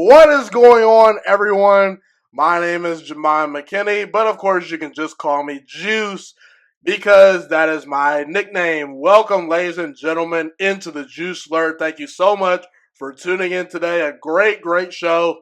What is going on, everyone? My name is Jemima McKinney, but of course you can just call me Juice because that is my nickname. Welcome, ladies and gentlemen, into the Juice Alert. Thank you so much for tuning in today. A great show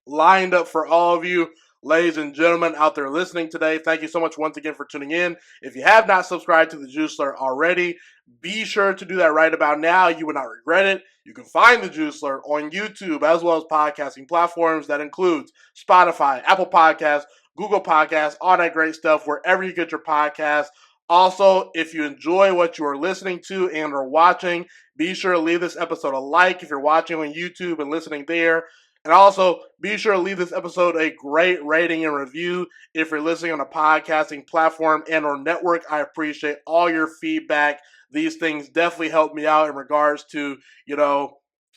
lined up for all of you, ladies and gentlemen, out there listening today. Thank you so much once again for tuning in. If you have not subscribed to the Juice Alert already, be sure to do that right about now. You will not regret it. You can find the Juice Alert on YouTube as well as podcasting platforms. That includes Spotify, Apple Podcasts, Google Podcasts, all that great stuff, wherever you get your podcasts. Also, if you enjoy what you are listening to and or watching, be sure to leave this episode a like if you're watching on YouTube and listening there. And also, be sure to leave this episode a great rating and review if you're listening on a podcasting platform and or network. I appreciate all your feedback. These things definitely help me out in regards to,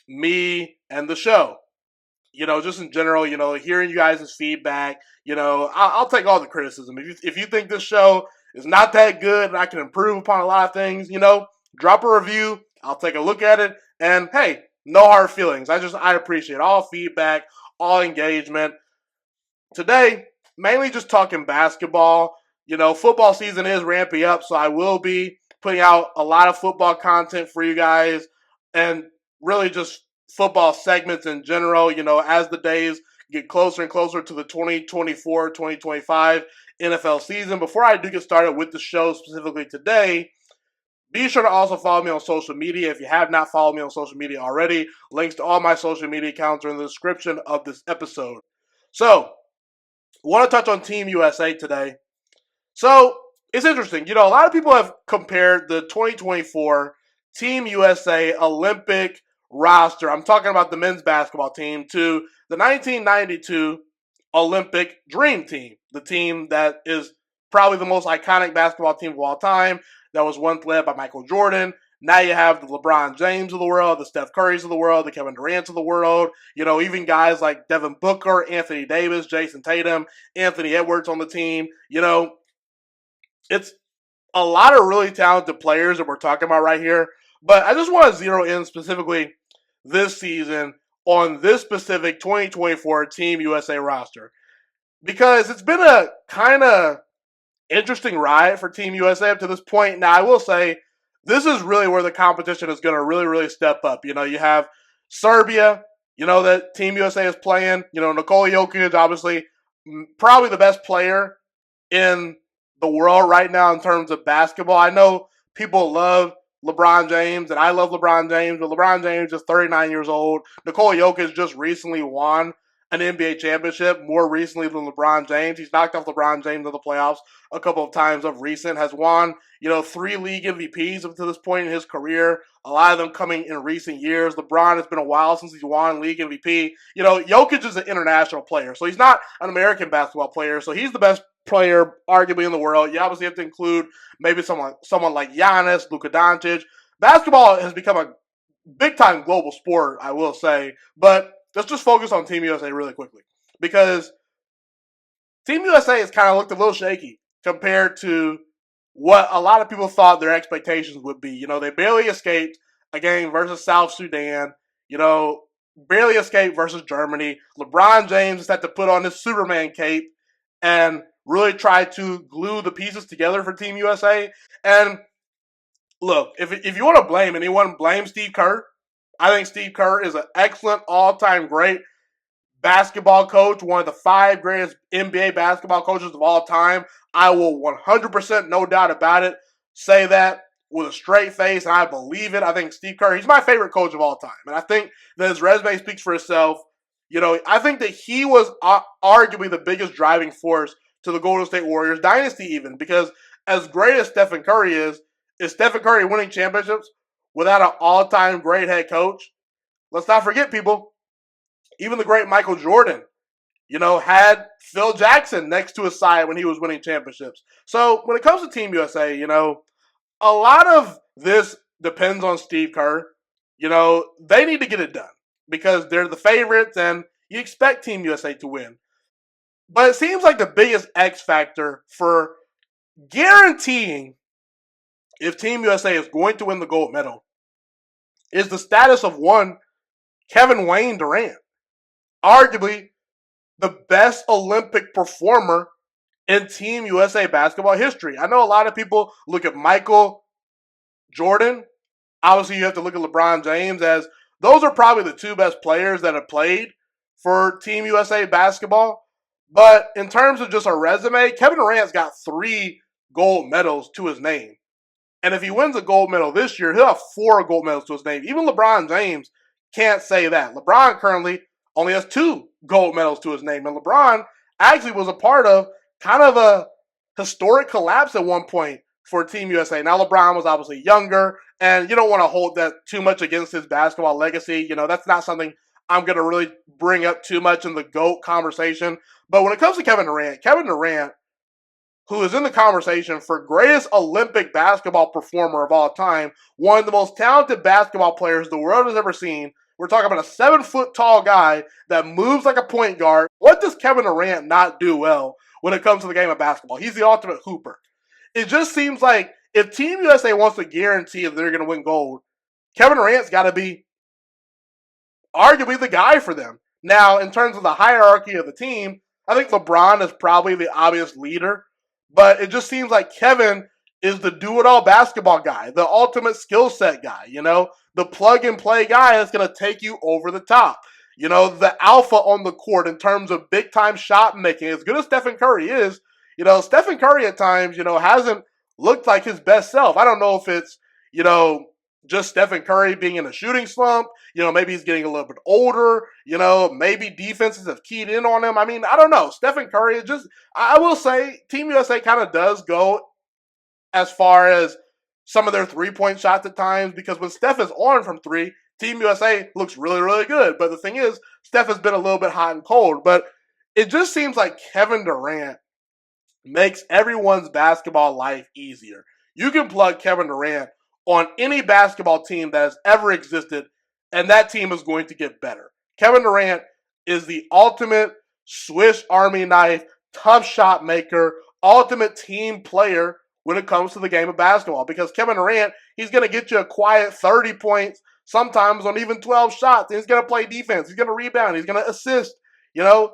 me and the show. Just in general, hearing you guys' feedback, I'll take all the criticism. If you think this show is not that good and I can improve upon a lot of things, drop a review. I'll take a look at it. And hey, no hard feelings. I appreciate all feedback, all engagement. Today, mainly just talking basketball. Football season is ramping up, so I will be putting out a lot of football content for you guys and really just football segments in general, as the days get closer and closer to the 2024-2025 NFL season. Before I do get started with the show specifically today, be sure to also follow me on social media. If you have not followed me on social media already, links to all my social media accounts are in the description of this episode. So, I want to touch on Team USA today. So, it's interesting. A lot of people have compared the 2024 Team USA Olympic roster, I'm talking about the men's basketball team, to the 1992 Olympic Dream Team, the team that is probably the most iconic basketball team of all time, that was once led by Michael Jordan. Now you have the LeBron James of the world, the Steph Currys of the world, the Kevin Durant of the world, even guys like Devin Booker, Anthony Davis, Jason Tatum, Anthony Edwards on the team. It's a lot of really talented players that we're talking about right here. But I just want to zero in specifically this season on this specific 2024 Team USA roster, because it's been a kind of interesting ride for Team USA up to this point. Now, I will say this is really where the competition is going to really step up. You have Serbia, that Team USA is playing. Nikola Jokic, obviously, probably the best player in the world right now in terms of basketball. I know people love LeBron James, and I love LeBron James, but LeBron James is 39 years old. Nikola Jokic just recently won an NBA championship, more recently than LeBron James. He's knocked off LeBron James in the playoffs a couple of times of recent, has won, 3 league MVPs up to this point in his career, a lot of them coming in recent years. LeBron, has been a while since he's won league MVP. Jokic is an international player, so he's not an American basketball player, so he's the best player arguably in the world. You obviously have to include maybe someone like Giannis, Luka Doncic. Basketball has become a big-time global sport, I will say, but let's just focus on Team USA really quickly, because Team USA has kind of looked a little shaky compared to what a lot of people thought their expectations would be. They barely escaped a game versus South Sudan, barely escaped versus Germany. LeBron James has had to put on his Superman cape and really try to glue the pieces together for Team USA. And look, if you want to blame anyone, blame Steve Kerr. I think Steve Kerr is an excellent all-time great basketball coach, one of the 5 greatest NBA basketball coaches of all time. I will 100%, no doubt about it, say that with a straight face, and I believe it. I think Steve Kerr, he's my favorite coach of all time. And I think that his resume speaks for itself. I think that he was arguably the biggest driving force to the Golden State Warriors dynasty even, because as great as Stephen Curry is Stephen Curry winning championships without an all-time great head coach? Let's not forget, people, even the great Michael Jordan, had Phil Jackson next to his side when he was winning championships. So when it comes to Team USA, a lot of this depends on Steve Kerr. They need to get it done because they're the favorites and you expect Team USA to win. But it seems like the biggest X factor for guaranteeing if Team USA is going to win the gold medal is the status of one Kevin Wayne Durant. arguably the best Olympic performer in Team USA basketball history. I know a lot of people look at Michael Jordan. Obviously, you have to look at LeBron James, as those are probably the two best players that have played for Team USA basketball. But in terms of just a resume, Kevin Durant's got 3 gold medals to his name. And if he wins a gold medal this year, he'll have 4 gold medals to his name. Even LeBron James can't say that. LeBron currently only has 2 gold medals to his name. And LeBron actually was a part of kind of a historic collapse at one point for Team USA. Now, LeBron was obviously younger, and you don't want to hold that too much against his basketball legacy. You know, that's not something I'm going to really bring up too much in the GOAT conversation. But when it comes to Kevin Durant, who is in the conversation for greatest Olympic basketball performer of all time, one of the most talented basketball players the world has ever seen. We're talking about a 7-foot tall guy that moves like a point guard. What does Kevin Durant not do well when it comes to the game of basketball? He's the ultimate hooper. It just seems like if Team USA wants to guarantee that they're going to win gold, Kevin Durant's got to be arguably the guy for them. Now, in terms of the hierarchy of the team, I think LeBron is probably the obvious leader, but it just seems like Kevin is the do-it-all basketball guy, the ultimate skill set guy, you know, the plug-and-play guy that's going to take you over the top. You know, the alpha on the court in terms of big-time shot making. As good as Stephen Curry is, you know, Stephen Curry at times, you know, hasn't looked like his best self. I don't know if it's, you know, just Stephen Curry being in a shooting slump. You know, maybe he's getting a little bit older. You know, maybe defenses have keyed in on him. I mean, I don't know. Stephen Curry is just, I will say, Team USA kind of does go as far as some of their three-point shots at times, because when Steph is on from 3, Team USA looks really, really good. But the thing is, Steph has been a little bit hot and cold. But it just seems like Kevin Durant makes everyone's basketball life easier. You can plug Kevin Durant on any basketball team that has ever existed, and that team is going to get better. Kevin Durant is the ultimate Swiss Army knife, tough shot maker, ultimate team player when it comes to the game of basketball. Because Kevin Durant, he's going to get you a quiet 30 points, sometimes on even 12 shots. And he's going to play defense. He's going to rebound. He's going to assist. You know,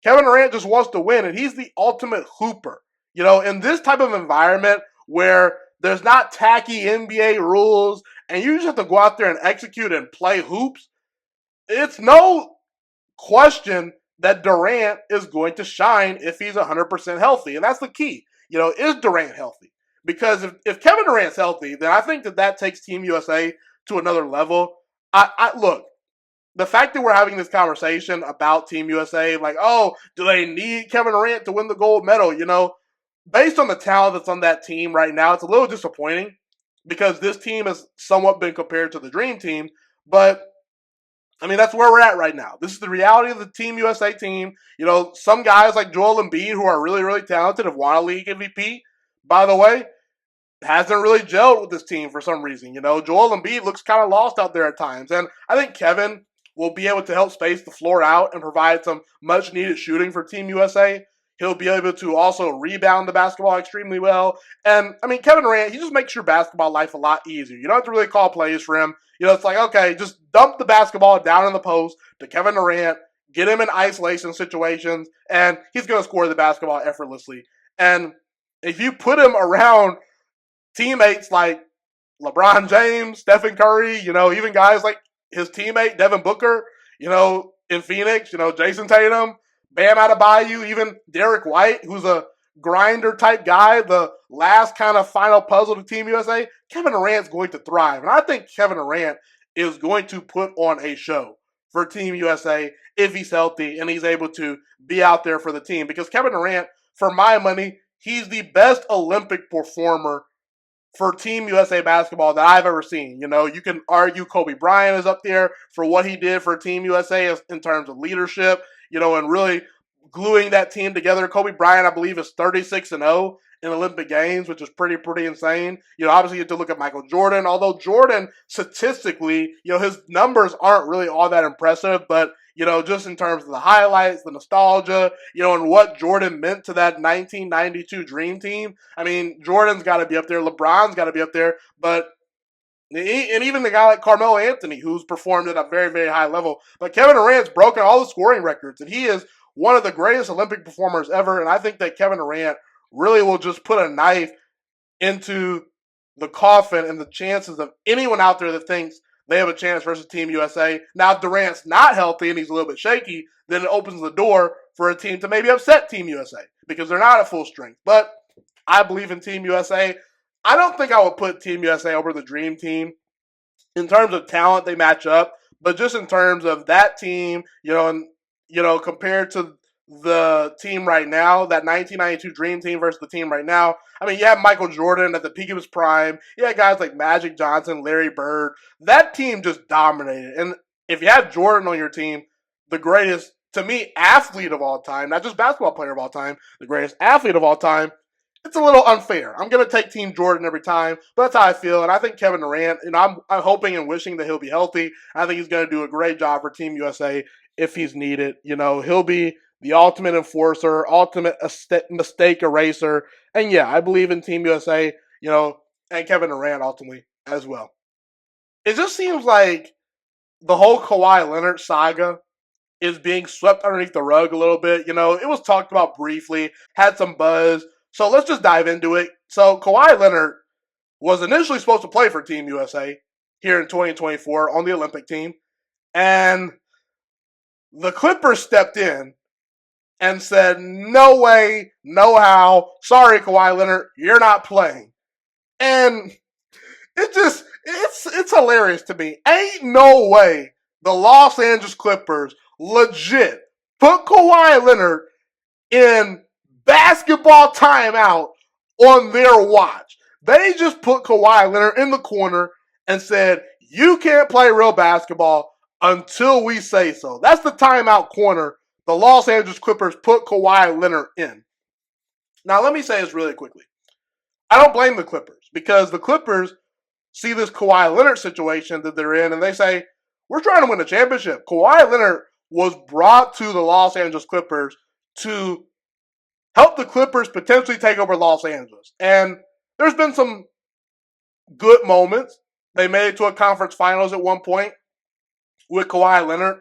Kevin Durant just wants to win, and he's the ultimate hooper. You know, in this type of environment where there's not tacky NBA rules and you just have to go out there and execute and play hoops, it's no question that Durant is going to shine if he's 100% healthy. And that's the key. You know, is Durant healthy? Because if Kevin Durant's healthy, then I think that takes Team USA to another level. Look, the fact that we're having this conversation about Team USA, like, oh, do they need Kevin Durant to win the gold medal? You know, based on the talent that's on that team right now, it's a little disappointing because this team has somewhat been compared to the Dream Team. But, I mean, that's where we're at right now. This is the reality of the Team USA team. You know, some guys like Joel Embiid, who are really, really talented, have won a league MVP, by the way, hasn't really gelled with this team for some reason. You know, Joel Embiid looks kind of lost out there at times. And I think Kevin will be able to help space the floor out and provide some much-needed shooting for Team USA. He'll be able to also rebound the basketball extremely well. And, I mean, Kevin Durant, he just makes your basketball life a lot easier. You don't have to really call plays for him. You know, it's like, okay, just dump the basketball down in the post to Kevin Durant, get him in isolation situations, and he's going to score the basketball effortlessly. And if you put him around teammates like LeBron James, Stephen Curry, you know, even guys like his teammate Devin Booker, you know, in Phoenix, you know, Jason Tatum, Bam Adebayo, even Derek White, who's a grinder type guy, the last kind of final puzzle to Team USA, Kevin Durant's going to thrive. And I think Kevin Durant is going to put on a show for Team USA if he's healthy and he's able to be out there for the team. Because Kevin Durant, for my money, he's the best Olympic performer for Team USA basketball that I've ever seen. You know, you can argue Kobe Bryant is up there for what he did for Team USA in terms of leadership, you know, and really gluing that team together. Kobe Bryant, I believe, is 36-0 in Olympic Games, which is pretty insane. You know, obviously you have to look at Michael Jordan, although Jordan, statistically, you know, his numbers aren't really all that impressive, but, you know, just in terms of the highlights, the nostalgia, you know, and what Jordan meant to that 1992 Dream Team. I mean, Jordan's got to be up there. LeBron's got to be up there. But And even the guy like Carmelo Anthony, who's performed at a very, very high level. But Kevin Durant's broken all the scoring records, and he is one of the greatest Olympic performers ever. And I think that Kevin Durant really will just put a knife into the coffin and the chances of anyone out there that thinks they have a chance versus Team USA. Now, if Durant's not healthy and he's a little bit shaky, then it opens the door for a team to maybe upset Team USA because they're not at full strength. But I believe in Team USA. I don't think I would put Team USA over the Dream Team. In terms of talent, they match up, but just in terms of that team, compared to the team right now, that 1992 Dream Team versus the team right now. I mean, you have Michael Jordan at the peak of his prime. You had guys like Magic Johnson, Larry Bird. That team just dominated. And if you have Jordan on your team, the greatest, to me, athlete of all time, not just basketball player of all time, the greatest athlete of all time, it's a little unfair. I'm going to take Team Jordan every time, but that's how I feel. And I think Kevin Durant, I'm hoping and wishing that he'll be healthy. I think he's going to do a great job for Team USA if he's needed. He'll be the ultimate enforcer, ultimate mistake eraser. And yeah, I believe in Team USA, and Kevin Durant ultimately as well. It just seems like the whole Kawhi Leonard saga is being swept underneath the rug a little bit. It was talked about briefly, had some buzz. So let's just dive into it. So Kawhi Leonard was initially supposed to play for Team USA here in 2024 on the Olympic team. And the Clippers stepped in and said, no way, no how. Sorry, Kawhi Leonard, you're not playing. And it's hilarious to me. Ain't no way the Los Angeles Clippers legit put Kawhi Leonard in basketball timeout on their watch. They just put Kawhi Leonard in the corner and said, you can't play real basketball until we say so. That's the timeout corner the Los Angeles Clippers put Kawhi Leonard in. Now, let me say this really quickly. I don't blame the Clippers because the Clippers see this Kawhi Leonard situation that they're in and they say, we're trying to win a championship. Kawhi Leonard was brought to the Los Angeles Clippers to help the Clippers potentially take over Los Angeles. And there's been some good moments. They made it to a conference finals at one point with Kawhi Leonard.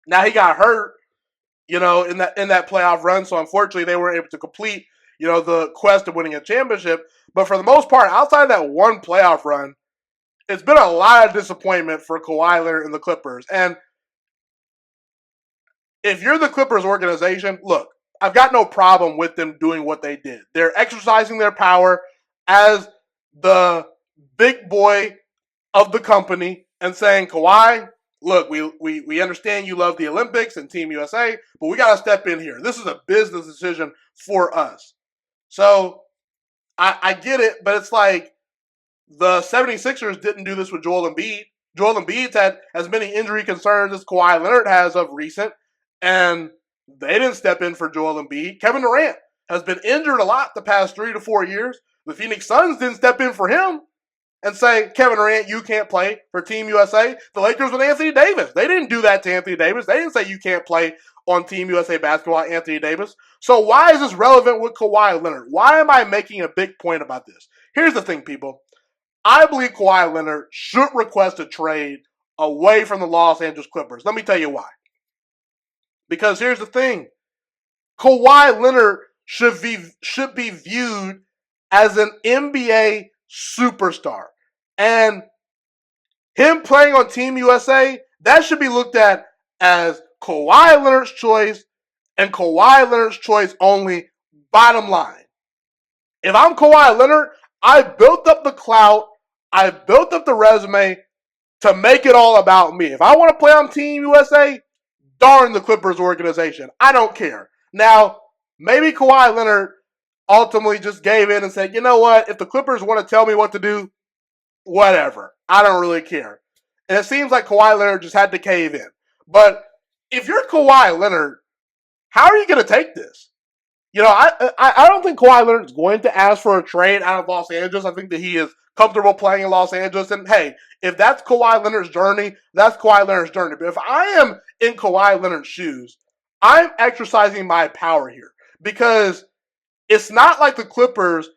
Now he got hurt, in that playoff run, so unfortunately they weren't able to complete, the quest of winning a championship. But for the most part, outside of that one playoff run, it's been a lot of disappointment for Kawhi Leonard and the Clippers. And if you're the Clippers organization, look, I've got no problem with them doing what they did. They're exercising their power as the big boy of the company and saying, Kawhi, look, we understand you love the Olympics and Team USA, but we got to step in here. This is a business decision for us. So I get it, but it's like the 76ers didn't do this with Joel Embiid. Joel Embiid's had as many injury concerns as Kawhi Leonard has of recent, and they didn't step in for Joel Embiid. Kevin Durant has been injured a lot the past 3 to 4 years. The Phoenix Suns didn't step in for him and say, Kevin Durant, you can't play for Team USA. The Lakers with Anthony Davis, they didn't do that to Anthony Davis. They didn't say you can't play on Team USA basketball, Anthony Davis. So why is this relevant with Kawhi Leonard? Why am I making a big point about this? Here's the thing, people. I believe Kawhi Leonard should request a trade away from the Los Angeles Clippers. Let me tell you why. Because here's the thing. Kawhi Leonard should be viewed as an NBA superstar. And him playing on Team USA, that should be looked at as Kawhi Leonard's choice and Kawhi Leonard's choice only, bottom line. If I'm Kawhi Leonard, I built up the clout, I built up the resume to make it all about me. If I want to play on Team USA, darn the Clippers organization. I don't care. Now, maybe Kawhi Leonard ultimately just gave in and said, you know what, if the Clippers want to tell me what to do, whatever. I don't really care. And it seems like Kawhi Leonard just had to cave in. But if you're Kawhi Leonard, how are you going to take this? I don't think Kawhi Leonard is going to ask for a trade out of Los Angeles. I think that he is comfortable playing in Los Angeles. And hey, if that's Kawhi Leonard's journey, that's Kawhi Leonard's journey. But if I am in Kawhi Leonard's shoes, I'm exercising my power here. Because it's not like the Clippers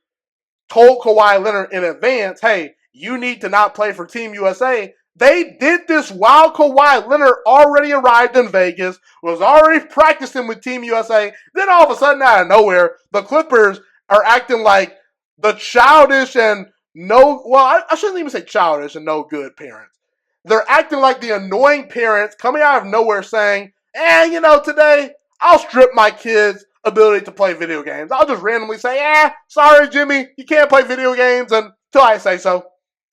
told Kawhi Leonard in advance, hey, you need to not play for Team USA. They did this while Kawhi Leonard already arrived in Vegas, was already practicing with Team USA. Then all of a sudden, out of nowhere, the Clippers are acting like the childish and I shouldn't even say childish and no good parents. They're acting like the annoying parents coming out of nowhere saying, today I'll strip my kids' ability to play video games. I'll just randomly say, sorry, Jimmy, you can't play video games until I say so.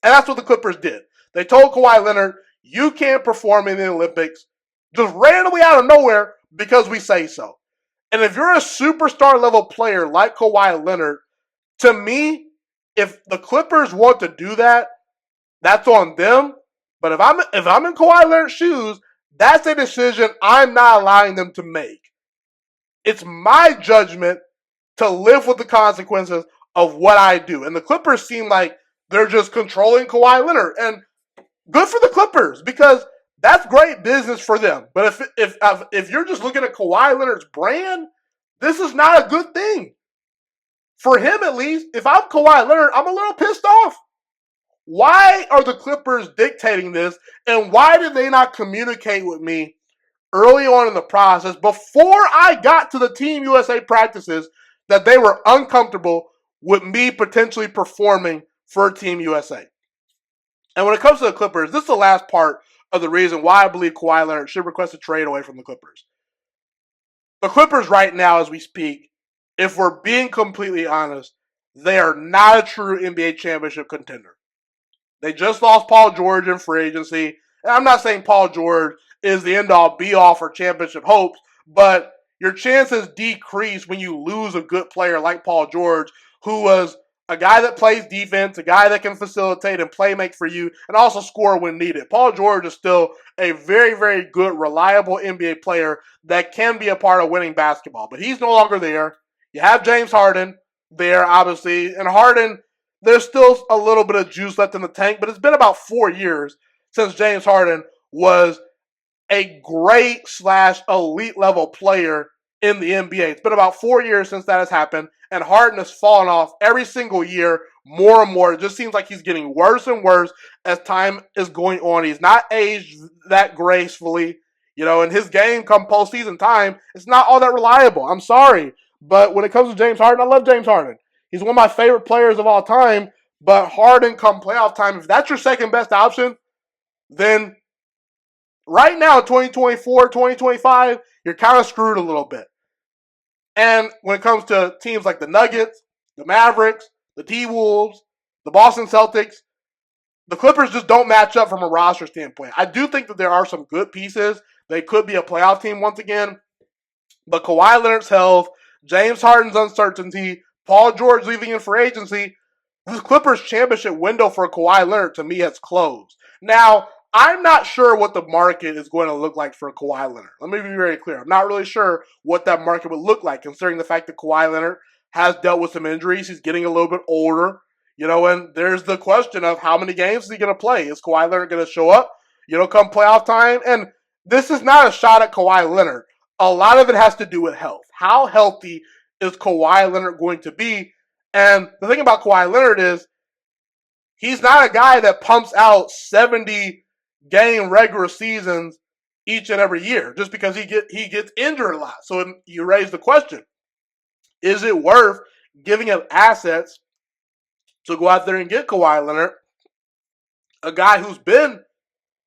And that's what the Clippers did. They told Kawhi Leonard, you can't perform in the Olympics just randomly out of nowhere because we say so. And if you're a superstar level player like Kawhi Leonard, to me, if the Clippers want to do that, that's on them. But if I'm in Kawhi Leonard's shoes, that's a decision I'm not allowing them to make. It's my judgment to live with the consequences of what I do. And the Clippers seem like they're just controlling Kawhi Leonard. And good for the Clippers because that's great business for them. But if you're just looking at Kawhi Leonard's brand, this is not a good thing. For him, at least, if I'm Kawhi Leonard, I'm a little pissed off. Why are the Clippers dictating this, and why did they not communicate with me early on in the process before I got to the Team USA practices that they were uncomfortable with me potentially performing for Team USA? And when it comes to the Clippers, this is the last part of the reason why I believe Kawhi Leonard should request a trade away from the Clippers. The Clippers right now, as we speak, if we're being completely honest, they are not a true NBA championship contender. They just lost Paul George in free agency. And I'm not saying Paul George is the end-all, be-all for championship hopes, but your chances decrease when you lose a good player like Paul George, who was a guy that plays defense, a guy that can facilitate and play make for you, and also score when needed. Paul George is still a very, very good, reliable NBA player that can be a part of winning basketball. But he's no longer there. You have James Harden there, obviously. And Harden, there's still a little bit of juice left in the tank, but it's been about 4 years since James Harden was a great / elite level player in the NBA. It's been about 4 years since that has happened, and Harden has fallen off every single year more and more. It just seems like he's getting worse and worse as time is going on. He's not aged that gracefully, and his game come postseason time, it's not all that reliable. I'm sorry, but when it comes to James Harden, I love James Harden. He's one of my favorite players of all time, but Harden come playoff time, if that's your second best option, then right now, 2024, 2025, you're kind of screwed a little bit. And when it comes to teams like the Nuggets, the Mavericks, the T-Wolves, the Boston Celtics, the Clippers just don't match up from a roster standpoint. I do think that there are some good pieces. They could be a playoff team once again. But Kawhi Leonard's health, James Harden's uncertainty, Paul George leaving in free agency, this Clippers championship window for Kawhi Leonard to me has closed. Now, I'm not sure what the market is going to look like for Kawhi Leonard. Let me be very clear. I'm not really sure what that market would look like, considering the fact that Kawhi Leonard has dealt with some injuries. He's getting a little bit older, and there's the question of how many games is he going to play? Is Kawhi Leonard going to show up, come playoff time? And this is not a shot at Kawhi Leonard. A lot of it has to do with health. How healthy is Kawhi Leonard going to be? And the thing about Kawhi Leonard is he's not a guy that pumps out 70-game regular seasons each and every year just because he gets injured a lot. So you raise the question, is it worth giving up assets to go out there and get Kawhi Leonard, a guy who's been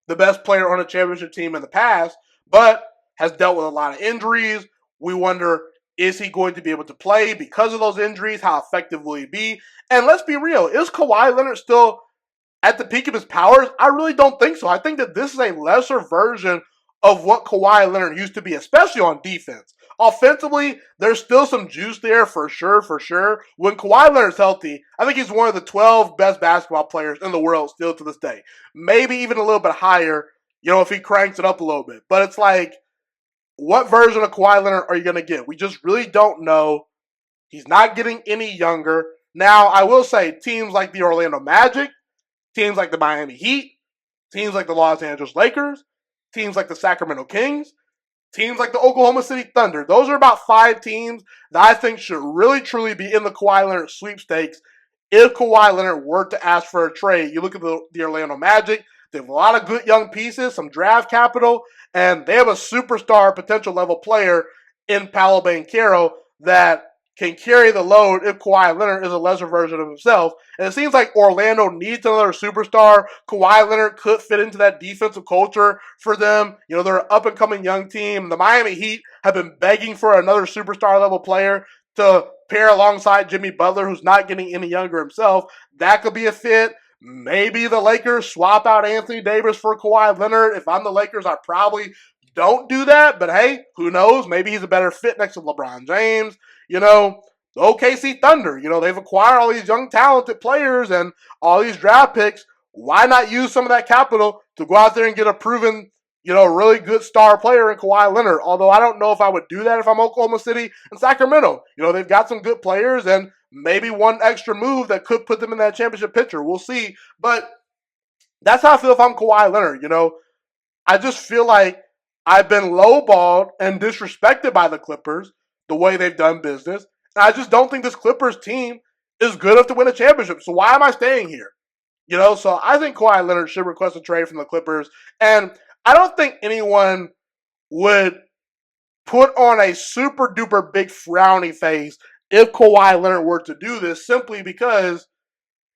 the best player on a championship team in the past, but has dealt with a lot of injuries? We wonder, is he going to be able to play because of those injuries? How effective will he be? And let's be real, is Kawhi Leonard still at the peak of his powers? I really don't think so. I think that this is a lesser version of what Kawhi Leonard used to be, especially on defense. Offensively, there's still some juice there for sure. When Kawhi Leonard's healthy, I think he's one of the 12 best basketball players in the world still to this day. Maybe even a little bit higher, if he cranks it up a little bit. But it's like, what version of Kawhi Leonard are you going to get? We just really don't know. He's not getting any younger. Now, I will say, teams like the Orlando Magic, teams like the Miami Heat, teams like the Los Angeles Lakers, teams like the Sacramento Kings, teams like the Oklahoma City Thunder. Those are about 5 teams that I think should really, truly be in the Kawhi Leonard sweepstakes if Kawhi Leonard were to ask for a trade, you look at the Orlando Magic, they have a lot of good young pieces, some draft capital, and they have a superstar potential level player in Paolo Banchero that can carry the load if Kawhi Leonard is a lesser version of himself. And it seems like Orlando needs another superstar. Kawhi Leonard could fit into that defensive culture for them. You know, they're an up-and-coming young team. The Miami Heat have been begging for another superstar level player to pair alongside Jimmy Butler, who's not getting any younger himself. That could be a fit. Maybe the Lakers swap out Anthony Davis for Kawhi Leonard. If I'm the Lakers, I probably don't do that. But hey, who knows? Maybe he's a better fit next to LeBron James. You know, the OKC Thunder, you know, they've acquired all these young talented players and all these draft picks. Why not use some of that capital to go out there and get a proven, you know, really good star player in Kawhi Leonard? Although I don't know if I would do that if I'm Oklahoma City and Sacramento. You know, they've got some good players and maybe one extra move that could put them in that championship picture. We'll see. But that's how I feel if I'm Kawhi Leonard. You know, I just feel like I've been lowballed and disrespected by the Clippers the way they've done business. And I just don't think this Clippers team is good enough to win a championship. So why am I staying here? You know, so I think Kawhi Leonard should request a trade from the Clippers. And I don't think anyone would put on a super duper big frowny face if Kawhi Leonard were to do this, simply because,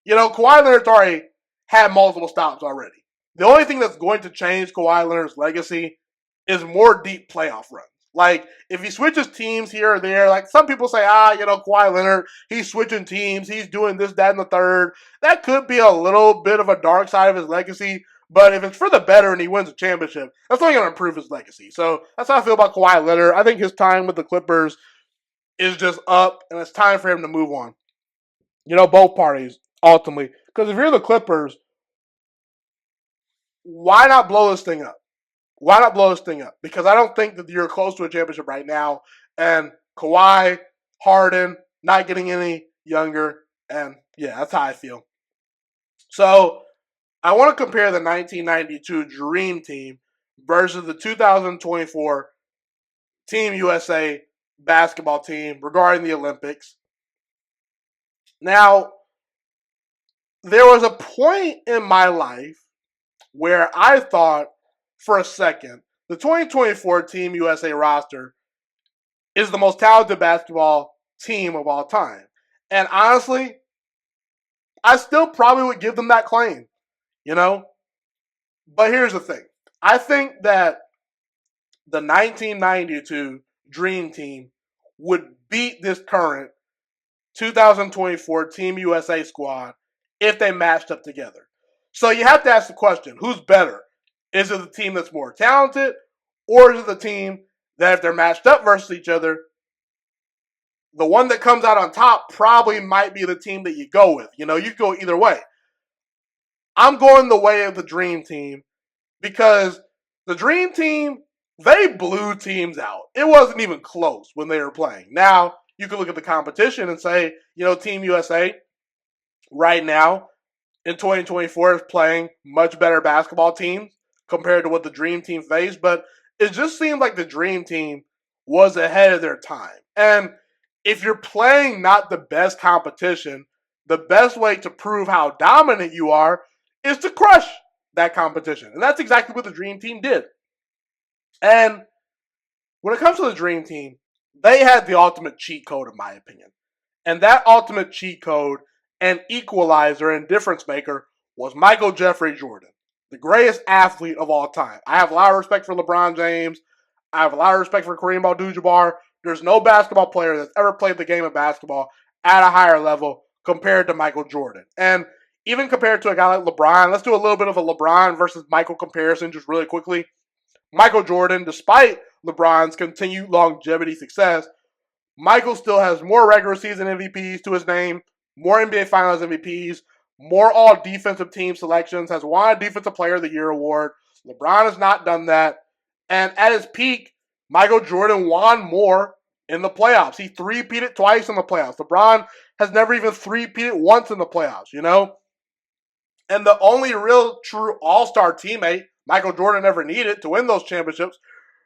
you know, Kawhi Leonard's already had multiple stops already. The only thing that's going to change Kawhi Leonard's legacy is more deep playoff runs. Like, if he switches teams here or there, like some people say, you know, Kawhi Leonard, he's switching teams, he's doing this, that, and the third. That could be a little bit of a dark side of his legacy. But if it's for the better and he wins a championship, that's only going to improve his legacy. So that's how I feel about Kawhi Leonard. I think his time with the Clippers is just up, and it's time for him to move on. You know, both parties, ultimately. Because if you're the Clippers, why not blow this thing up? Why not blow this thing up? Because I don't think that you're close to a championship right now. And Kawhi, Harden, not getting any younger. And yeah, that's how I feel. So I want to compare the 1992 Dream Team versus the 2024 Team USA basketball team regarding the Olympics. Now, there was a point in my life where I thought for a second the 2024 Team USA roster is the most talented basketball team of all time. And honestly, I still probably would give them that claim, you know? But here's the thing. I think that the 1992 Dream Team would beat this current 2024 Team USA squad if they matched up together. So you have to ask the question, who's better? Is it the team that's more talented, or is it the team that if they're matched up versus each other, the one that comes out on top probably might be the team that you go with? You know, you go either way. I'm going the way of the Dream Team because the Dream Team, they blew teams out. It wasn't even close when they were playing. Now, you can look at the competition and say, you know, Team USA right now in 2024 is playing much better basketball teams compared to what the Dream Team faced. But it just seemed like the Dream Team was ahead of their time. And if you're playing not the best competition, the best way to prove how dominant you are is to crush that competition. And that's exactly what the Dream Team did. And when it comes to the Dream Team, they had the ultimate cheat code, in my opinion. And that ultimate cheat code and equalizer and difference maker was Michael Jeffrey Jordan, the greatest athlete of all time. I have a lot of respect for LeBron James. I have a lot of respect for Kareem Abdul-Jabbar. There's no basketball player that's ever played the game of basketball at a higher level compared to Michael Jordan. And even compared to a guy like LeBron, let's do a little bit of a LeBron versus Michael comparison just really quickly. Michael Jordan, despite LeBron's continued longevity success, Michael still has more regular season MVPs to his name, more NBA Finals MVPs, more all-defensive team selections, has won a Defensive Player of the Year award. LeBron has not done that. And at his peak, Michael Jordan won more in the playoffs. He three-peated twice in the playoffs. LeBron has never even three-peated once in the playoffs, you know? And the only real true all-star teammate Michael Jordan ever needed to win those championships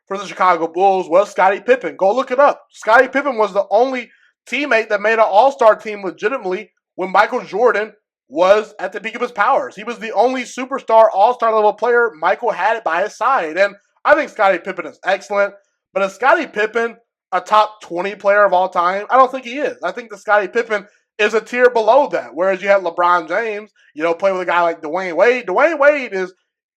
for the Chicago Bulls was Scottie Pippen. Go look it up. Scottie Pippen was the only teammate that made an all-star team legitimately when Michael Jordan was at the peak of his powers. He was the only superstar, all-star level player Michael had it by his side. And I think Scottie Pippen is excellent. But is Scottie Pippen a top 20 player of all time? I don't think he is. I think that Scottie Pippen is a tier below that. Whereas you have LeBron James, play with a guy like Dwayne Wade. Dwayne Wade is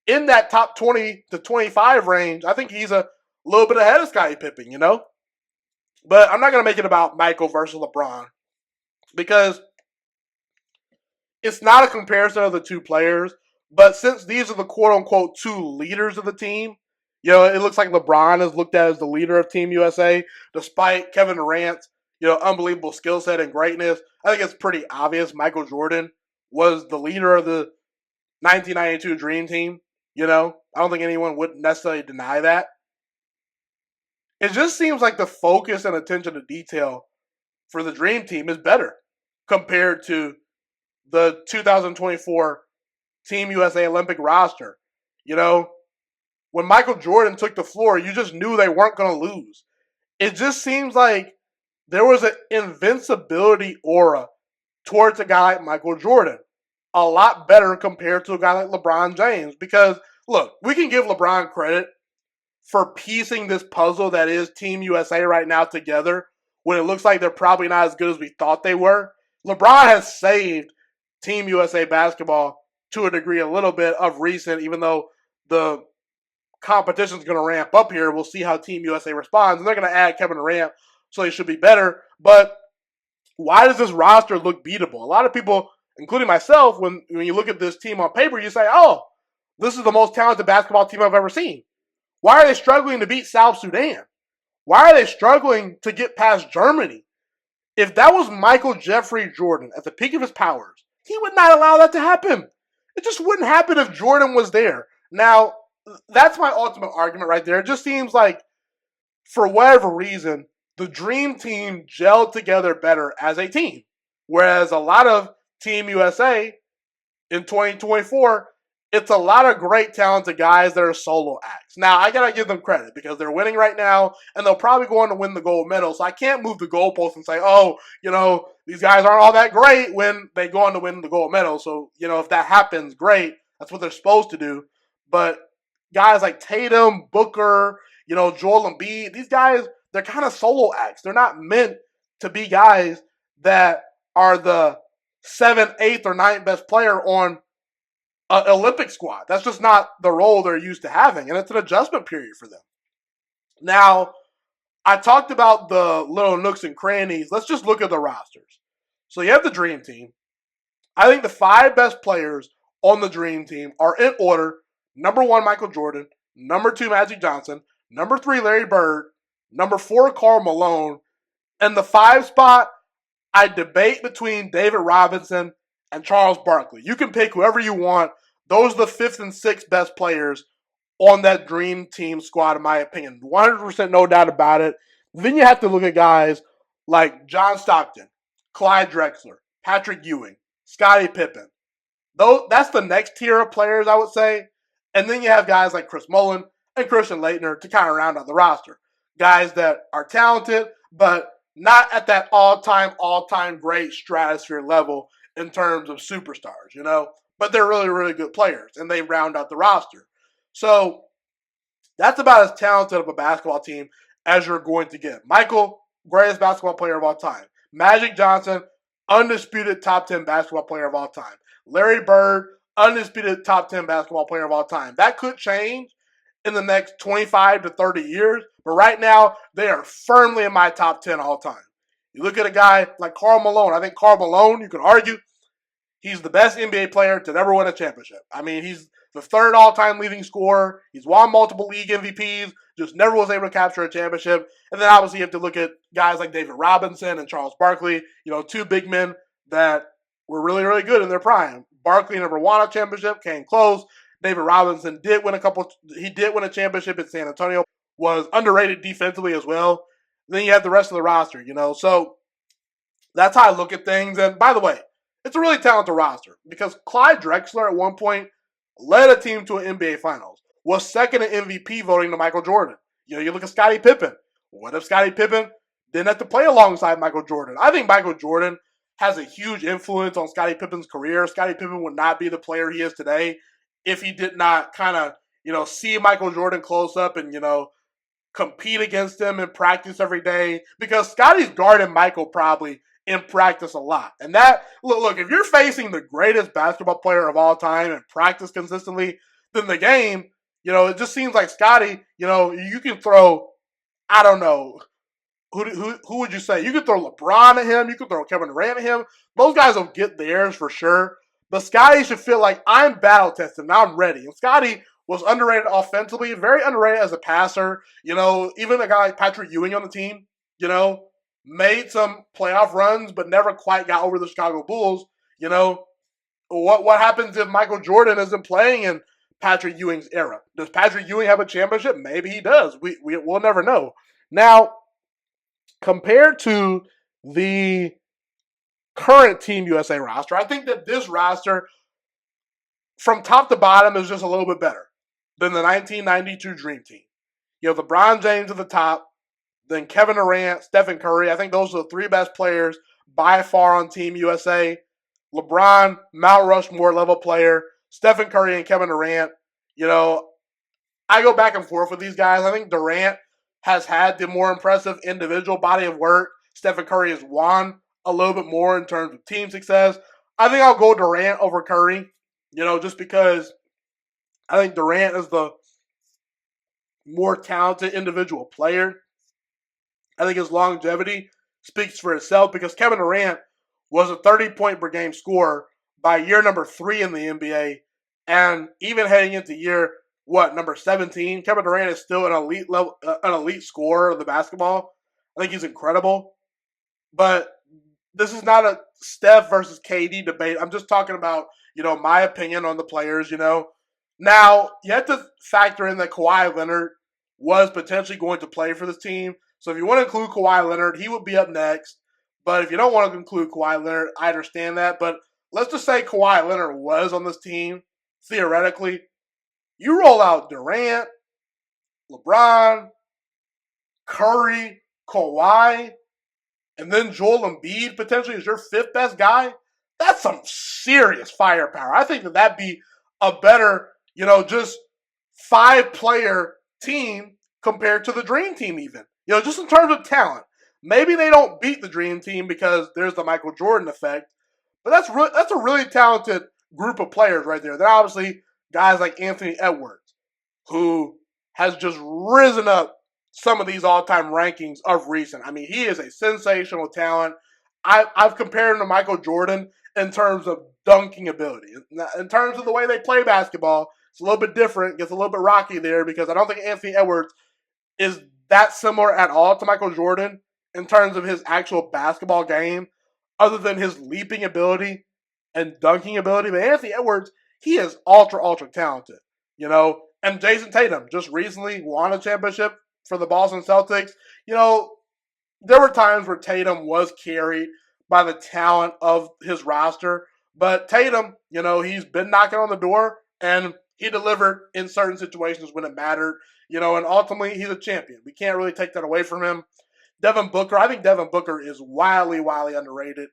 in that top 20 to 25 range. I think he's a little bit ahead of Scottie Pippen, But I'm not going to make it about Michael versus LeBron because it's not a comparison of the two players. But since these are the quote-unquote two leaders of the team, it looks like LeBron is looked at as the leader of Team USA, despite Kevin Durant's, unbelievable skill set and greatness. I think it's pretty obvious Michael Jordan was the leader of the 1992 Dream Team. I don't think anyone would necessarily deny that. It just seems like the focus and attention to detail for the Dream Team is better compared to the 2024 Team USA Olympic roster. When Michael Jordan took the floor, you just knew they weren't going to lose. It just seems like there was an invincibility aura towards a guy like Michael Jordan. A lot better compared to a guy like LeBron James. Because, look, we can give LeBron credit for piecing this puzzle that is Team USA right now together when it looks like they're probably not as good as we thought they were. LeBron has saved Team USA basketball to a degree a little bit of recent, even though the competition is going to ramp up here. We'll see how Team USA responds. And they're going to add Kevin Durant, so they should be better. But why does this roster look beatable? A lot of people, including myself, when you look at this team on paper, you say, oh, this is the most talented basketball team I've ever seen. Why are they struggling to beat South Sudan? Why are they struggling to get past Germany? If that was Michael Jeffrey Jordan at the peak of his powers, he would not allow that to happen. It just wouldn't happen if Jordan was there. Now, that's my ultimate argument right there. It just seems like, for whatever reason, the Dream Team gelled together better as a team. Whereas a lot of Team USA in 2024, it's a lot of great talented guys that are solo acts. Now, I got to give them credit because they're winning right now, and they'll probably go on to win the gold medal. So I can't move the goalpost and say, oh, these guys aren't all that great when they go on to win the gold medal. So, if that happens, great. That's what they're supposed to do. But guys like Tatum, Booker, Joel Embiid, these guys, they're kind of solo acts. They're not meant to be guys that are the 7th, 8th, or 9th best player on an Olympic squad. That's just not the role they're used to having, and it's an adjustment period for them. Now, I talked about the little nooks and crannies. Let's just look at the rosters. So you have the Dream Team. I think the 5 best players on the Dream Team are in order. Number 1, Michael Jordan. Number 2, Magic Johnson. Number 3, Larry Bird. Number 4, Karl Malone. And the 5 spot, I debate between David Robinson and Charles Barkley. You can pick whoever you want. Those are the 5th and 6th best players on that Dream Team squad, in my opinion. 100% no doubt about it. Then you have to look at guys like John Stockton, Clyde Drexler, Patrick Ewing, Scottie Pippen. That's the next tier of players, I would say. And then you have guys like Chris Mullin and Christian Laettner to kind of round out the roster. Guys that are talented, but not at that all-time great stratosphere level in terms of superstars, But they're really, really good players, and they round out the roster. So that's about as talented of a basketball team as you're going to get. Michael, greatest basketball player of all time. Magic Johnson, undisputed top 10 basketball player of all time. Larry Bird, undisputed top 10 basketball player of all time. That could change in the next 25 to 30 years, but right now, they are firmly in my top 10 all time. You look at a guy like Karl Malone. I think Karl Malone, you could argue, he's the best NBA player to ever win a championship. I mean, he's the 3rd all-time leading scorer. He's won multiple league MVPs, just never was able to capture a championship. And then obviously you have to look at guys like David Robinson and Charles Barkley, 2 big men that were really, really good in their prime. Barkley never won a championship, came close. David Robinson did win a championship in San Antonio, was underrated defensively as well. And then you have the rest of the roster, So that's how I look at things. And by the way, it's a really talented roster because Clyde Drexler at one point led a team to an NBA Finals, was second in MVP voting to Michael Jordan. You look at Scottie Pippen. What if Scottie Pippen didn't have to play alongside Michael Jordan? I think Michael Jordan has a huge influence on Scottie Pippen's career. Scottie Pippen would not be the player he is today if he did not kind of, see Michael Jordan close up and, compete against him in practice every day, because Scottie's guarding Michael probably in practice a lot. And that, look, if you're facing the greatest basketball player of all time in practice consistently, then the game, it just seems like Scottie, you can throw, I don't know, who would you say? You could throw LeBron at him. You could throw Kevin Durant at him. Those guys will get theirs for sure. But Scottie should feel like I'm battle tested. Now I'm ready. And Scottie was underrated offensively, very underrated as a passer. Even a guy like Patrick Ewing on the team, made some playoff runs, but never quite got over the Chicago Bulls. What happens if Michael Jordan isn't playing in Patrick Ewing's era? Does Patrick Ewing have a championship? Maybe he does. We'll never know. Now, compared to the current Team USA roster, I think that this roster, from top to bottom, is just a little bit better than the 1992 Dream Team. You have LeBron James at the top, then Kevin Durant, Stephen Curry. I think those are the three best players by far on Team USA. LeBron, Mount Rushmore level player. Stephen Curry and Kevin Durant. I go back and forth with these guys. I think Durant has had the more impressive individual body of work. Stephen Curry has won a little bit more in terms of team success. I think I'll go Durant over Curry, just because I think Durant is the more talented individual player. I think his longevity speaks for itself, because Kevin Durant was a 30-point per game scorer by year number 3 in the NBA. And even heading into year, number 17, Kevin Durant is still an elite scorer of the basketball. I think he's incredible. But this is not a Steph versus KD debate. I'm just talking about, my opinion on the players, Now, you have to factor in that Kawhi Leonard was potentially going to play for this team. So if you want to include Kawhi Leonard, he would be up next. But if you don't want to include Kawhi Leonard, I understand that. But let's just say Kawhi Leonard was on this team, theoretically. You roll out Durant, LeBron, Curry, Kawhi, and then Joel Embiid potentially is your 5th best guy. That's some serious firepower. I think that'd be a better, just 5-player team compared to the Dream Team even. Just in terms of talent. Maybe they don't beat the Dream Team because there's the Michael Jordan effect. But that's a really talented group of players right there. They're obviously guys like Anthony Edwards, who has just risen up some of these all-time rankings of recent. I mean, he is a sensational talent. I've compared him to Michael Jordan in terms of dunking ability. In terms of the way they play basketball, it's a little bit different. Gets a little bit rocky there, because I don't think Anthony Edwards is that similar at all to Michael Jordan in terms of his actual basketball game, other than his leaping ability and dunking ability. But Anthony Edwards, he is ultra talented, And Jason Tatum just recently won a championship for the Boston Celtics. There were times where Tatum was carried by the talent of his roster. But Tatum, he's been knocking on the door, and he delivered in certain situations when it mattered. And ultimately, he's a champion. We can't really take that away from him. Devin Booker, I think Devin Booker is wildly underrated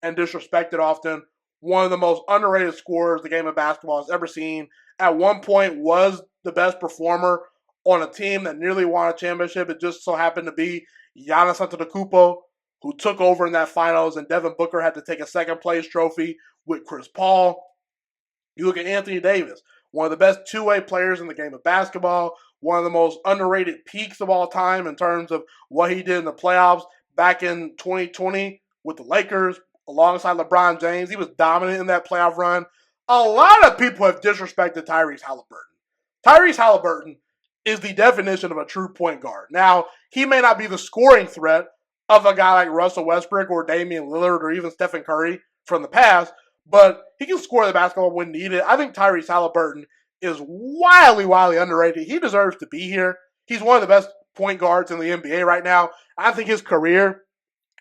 and disrespected often. One of the most underrated scorers the game of basketball has ever seen. At one point was the best performer on a team that nearly won a championship. It just so happened to be Giannis Antetokounmpo, who took over in that finals, and Devin Booker had to take a second-place trophy with Chris Paul. You look at Anthony Davis, one of the best two-way players in the game of basketball, one of the most underrated peaks of all time in terms of what he did in the playoffs back in 2020 with the Lakers alongside LeBron James. He was dominant in that playoff run. A lot of people have disrespected Tyrese Halliburton. Tyrese Halliburton is the definition of a true point guard. Now, he may not be the scoring threat of a guy like Russell Westbrook or Damian Lillard or even Stephen Curry from the past, but he can score the basketball when needed. I think Tyrese Halliburton is wildly underrated. He deserves to be here. He's one of the best point guards in the NBA right now. I think his career,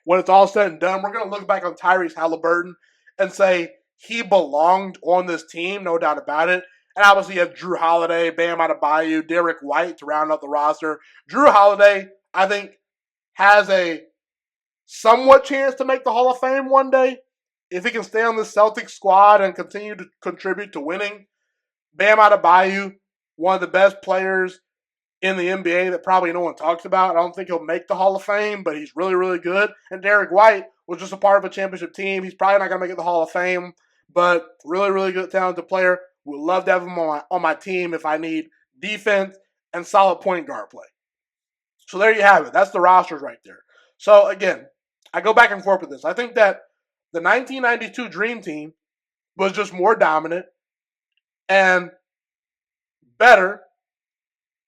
when it's all said and done, we're going to look back on Tyrese Halliburton and say he belonged on this team, no doubt about it. And obviously you have Drew Holiday, Bam Adebayo, Derek White to round out the roster. Drew Holiday, I think, has a somewhat chance to make the Hall of Fame one day if he can stay on the Celtics squad and continue to contribute to winning. Bam Adebayo, one of the best players in the NBA that probably no one talks about. I don't think he'll make the Hall of Fame, but he's really, really good. And Derek White was just a part of a championship team. He's probably not going to make it the Hall of Fame, but really, really good, talented player. Would love to have him on my team if I need defense and solid point guard play. So there you have it. That's the rosters right there. So again, I go back and forth with this. I think that the 1992 Dream Team was just more dominant and better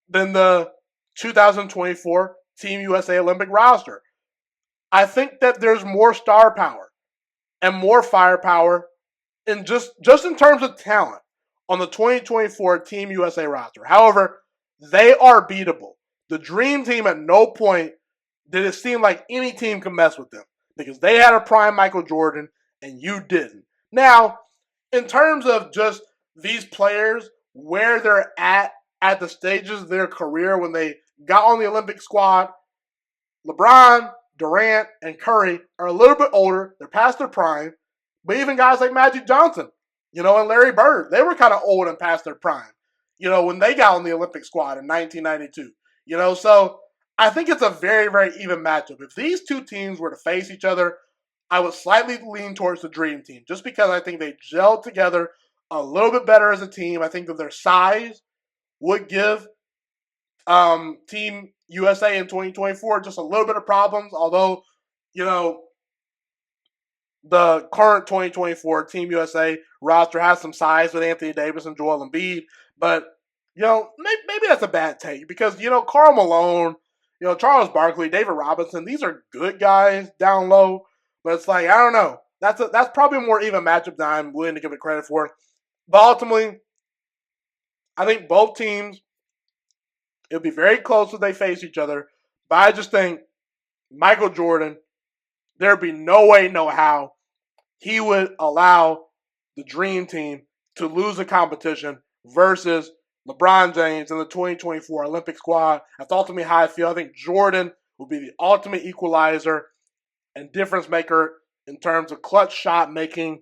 than the 2024 Team USA Olympic roster. I think that there's more star power and more firepower in just in terms of talent on the 2024 Team USA roster. However, they are beatable. The Dream Team at no point did it seem like any team could mess with them because they had a prime Michael Jordan and you didn't. Now, in terms of just these players, where they're at the stages of their career when they got on the Olympic squad, LeBron, Durant, and Curry are a little bit older. They're past their prime. But even guys like Magic Johnson, and Larry Bird, they were kind of old and past their prime, when they got on the Olympic squad in 1992. So I think it's a very, very even matchup. If these two teams were to face each other, I would slightly lean towards the Dream Team just because I think they gelled together a little bit better as a team. I think that their size would give Team USA in 2024 just a little bit of problems, although, the current 2024 Team USA roster has some size with Anthony Davis and Joel Embiid, but, maybe that's a bad take because, Karl Malone, Charles Barkley, David Robinson, these are good guys down low, but it's like, I don't know. That's probably a more even matchup than I'm willing to give it credit for. But ultimately, I think both teams, it'll be very close if they face each other, but I just think Michael Jordan, there'd be no way, no how he would allow the Dream Team to lose a competition versus LeBron James and the 2024 Olympic squad. That's ultimately how I feel. I think Jordan will be the ultimate equalizer and difference maker in terms of clutch shot making,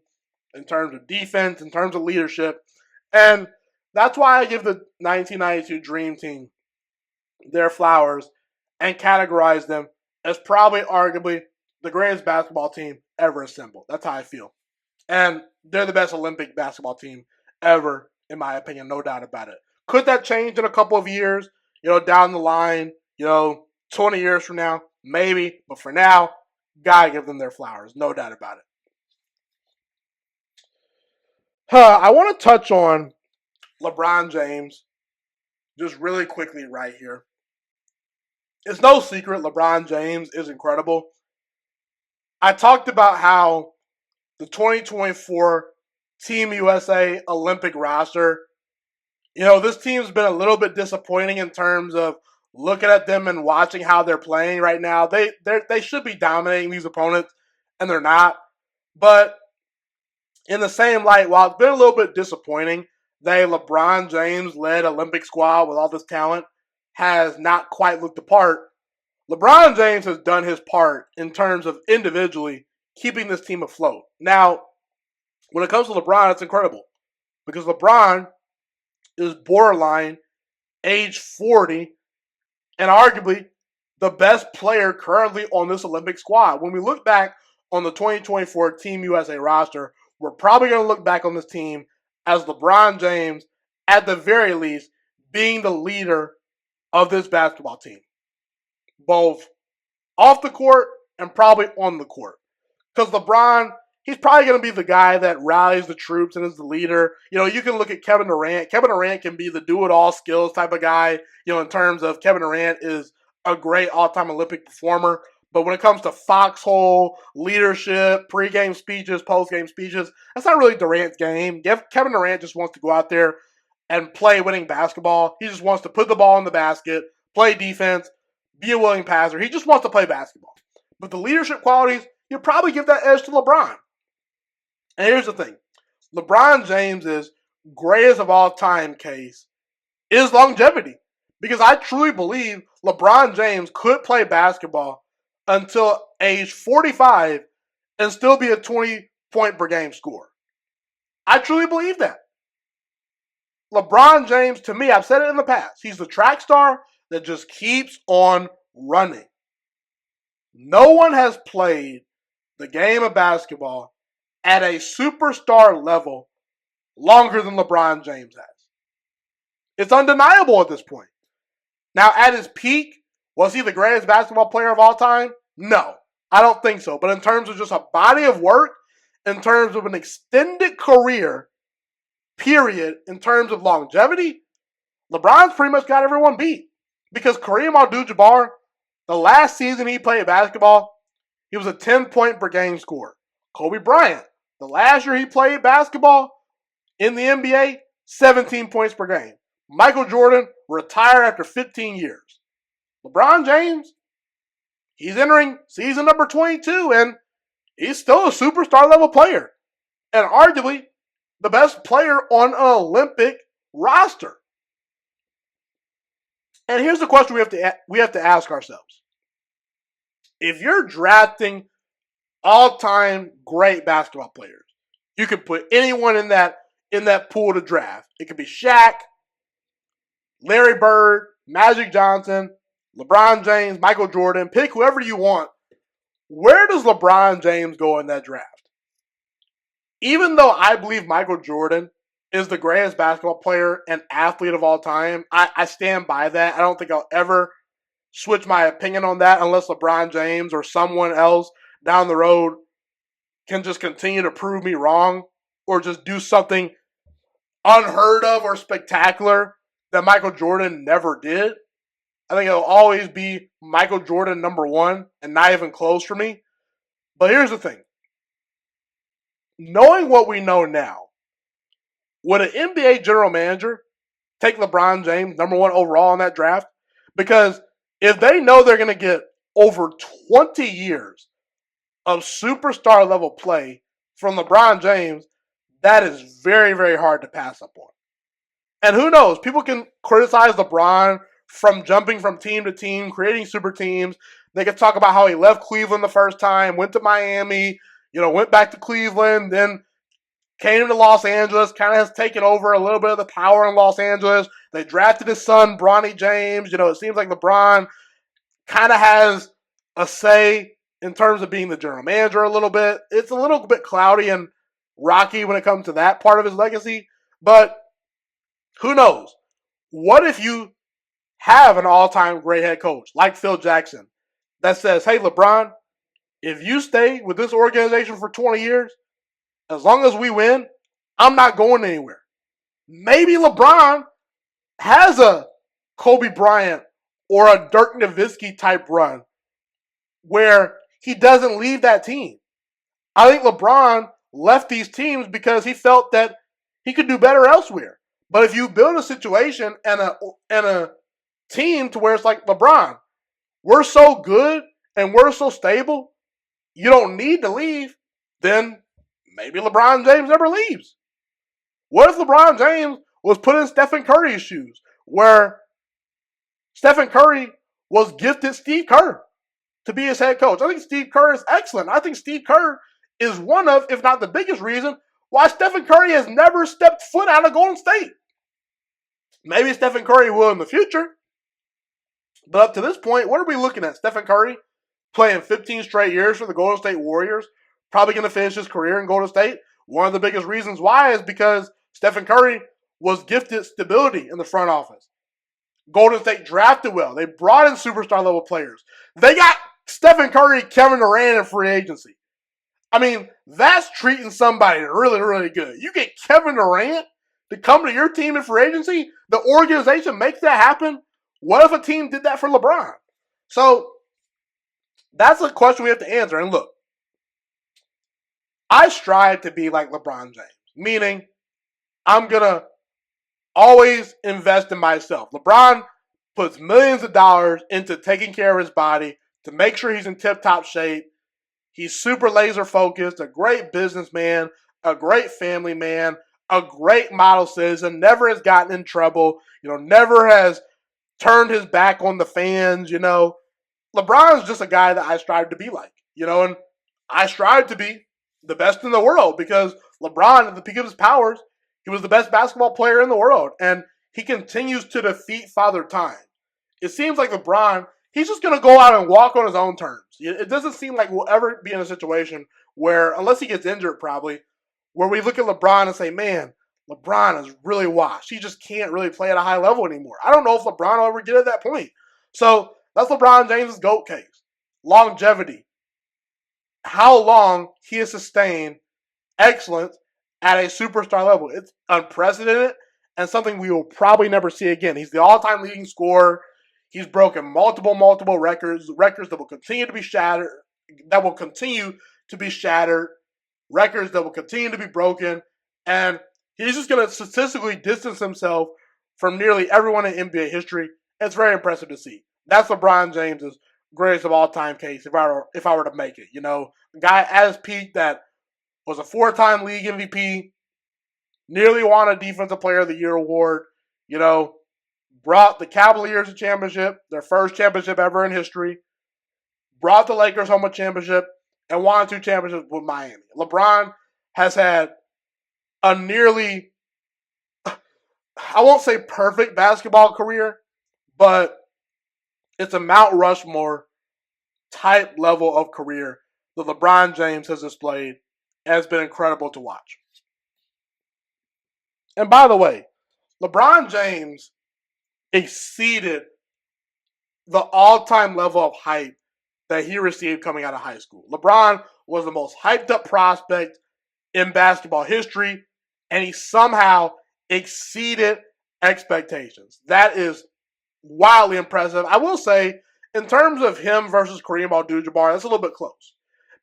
in terms of defense, in terms of leadership. And that's why I give the 1992 Dream Team their flowers and categorize them as probably arguably the greatest basketball team ever assembled. That's how I feel. And they're the best Olympic basketball team ever, in my opinion, no doubt about it. Could that change in a couple of years, down the line, 20 years from now? Maybe. But for now, gotta give them their flowers, no doubt about it. I want to touch on LeBron James just really quickly right here. It's no secret LeBron James is incredible. I talked about how the 2024 Team USA Olympic roster, this team's been a little bit disappointing in terms of looking at them and watching how they're playing right now. They should be dominating these opponents, and they're not. But in the same light, while it's been a little bit disappointing that a LeBron James-led Olympic squad with all this talent has not quite looked the part, LeBron James has done his part in terms of individually keeping this team afloat. Now, when it comes to LeBron, it's incredible because LeBron is borderline age 40 and arguably the best player currently on this Olympic squad. When we look back on the 2024 Team USA roster, we're probably going to look back on this team as LeBron James, at the very least, being the leader of this basketball team, both off the court and probably on the court. Because LeBron, he's probably going to be the guy that rallies the troops and is the leader. You can look at Kevin Durant. Kevin Durant can be the do-it-all skills type of guy, in terms of Kevin Durant is a great all-time Olympic performer. But when it comes to foxhole, leadership, pre-game speeches, post-game speeches, that's not really Durant's game. Kevin Durant just wants to go out there and play winning basketball. He just wants to put the ball in the basket, play defense, be a willing passer. He just wants to play basketball. But the leadership qualities, you'll probably give that edge to LeBron. And here's the thing. LeBron James's greatest of all time case is longevity. Because I truly believe LeBron James could play basketball until age 45 and still be a 20-point per game scorer. I truly believe that. LeBron James, to me, I've said it in the past, he's the track star that just keeps on running. No one has played the game of basketball at a superstar level longer than LeBron James has. It's undeniable at this point. Now, at his peak, was he the greatest basketball player of all time? No, I don't think so. But in terms of just a body of work, in terms of an extended career, period, in terms of longevity, LeBron's pretty much got everyone beat. Because Kareem Abdul-Jabbar, the last season he played basketball, he was a 10-point per game scorer. Kobe Bryant, the last year he played basketball in the NBA, 17 points per game. Michael Jordan retired after 15 years. LeBron James, he's entering season number 22, and he's still a superstar level player. And arguably the best player on an Olympic roster. And here's the question we have to ask ourselves. If you're drafting all-time great basketball players, you can put anyone in that pool to draft. It could be Shaq, Larry Bird, Magic Johnson, LeBron James, Michael Jordan. Pick whoever you want. Where does LeBron James go in that draft? Even though I believe Michael Jordan is the greatest basketball player and athlete of all time, I stand by that. I don't think I'll ever switch my opinion on that unless LeBron James or someone else down the road can just continue to prove me wrong or just do something unheard of or spectacular that Michael Jordan never did. I think it'll always be Michael Jordan number one and not even close for me. But here's the thing. Knowing what we know now, would an NBA general manager take LeBron James number one overall in that draft? Because if they know they're going to get over 20 years of superstar level play from LeBron James, that is very, very hard to pass up on. And who knows? People can criticize LeBron from jumping from team to team, creating super teams. They could talk about how he left Cleveland the first time, went to Miami, went back to Cleveland, then came to Los Angeles, kind of has taken over a little bit of the power in Los Angeles. They drafted his son, Bronny James. It seems like LeBron kind of has a say in terms of being the general manager a little bit. It's a little bit cloudy and rocky when it comes to that part of his legacy. But who knows? What if you have an all-time great head coach like Phil Jackson that says, hey, LeBron, if you stay with this organization for 20 years, as long as we win, I'm not going anywhere. Maybe LeBron has a Kobe Bryant or a Dirk Nowitzki type run where he doesn't leave that team. I think LeBron left these teams because he felt that he could do better elsewhere. But if you build a situation and a team to where it's like, LeBron, we're so good and we're so stable, you don't need to leave, then maybe LeBron James never leaves. What if LeBron James was put in Stephen Curry's shoes, where Stephen Curry was gifted Steve Kerr to be his head coach? I think Steve Kerr is excellent. I think Steve Kerr is one of, if not the biggest reason, why Stephen Curry has never stepped foot out of Golden State. Maybe Stephen Curry will in the future. But up to this point, what are we looking at? Stephen Curry playing 15 straight years for the Golden State Warriors, probably going to finish his career in Golden State. One of the biggest reasons why is because Stephen Curry was gifted stability in the front office. Golden State drafted well. They brought in superstar level players. They got Stephen Curry, Kevin Durant in free agency. I mean, that's treating somebody really, really good. You get Kevin Durant to come to your team in free agency, the organization makes that happen. What if a team did that for LeBron? So that's a question we have to answer. And look, I strive to be like LeBron James, meaning I'm going to always invest in myself. LeBron puts millions of dollars into taking care of his body to make sure he's in tip-top shape. He's super laser focused, a great businessman, a great family man, a great model citizen, never has gotten in trouble, never has turned his back on the fans, LeBron's just a guy that I strive to be like. And I strive to be the best in the world because LeBron, at the peak of his powers, he was the best basketball player in the world, and he continues to defeat Father Time. It seems like LeBron, he's just going to go out and walk on his own terms. It doesn't seem like we'll ever be in a situation where, unless he gets injured probably, where we look at LeBron and say, man, LeBron is really washed. He just can't really play at a high level anymore. I don't know if LeBron will ever get at that point. So that's LeBron James' GOAT case. Longevity. How long he has sustained excellence at a superstar level. It's unprecedented and something we will probably never see again. He's the all-time leading scorer. He's broken multiple records that will continue to be shattered, records that will continue to be broken, and he's just going to statistically distance himself from nearly everyone in NBA history. It's very impressive to see. That's LeBron James's greatest of all time case if I were to make it. A guy at his peak that was a 4-time league MVP, nearly won a Defensive Player of the Year award, brought the Cavaliers a championship, their first championship ever in history, brought the Lakers home a championship, and won 2 championships with Miami. LeBron has had a nearly, I won't say perfect basketball career, but it's a Mount Rushmore type level of career that LeBron James has displayed and has been incredible to watch. And by the way, LeBron James exceeded the all-time level of hype that he received coming out of high school. LeBron was the most hyped up prospect in basketball history, and he somehow exceeded expectations. That is wildly impressive. I will say, in terms of him versus Kareem Abdul-Jabbar, that's a little bit close.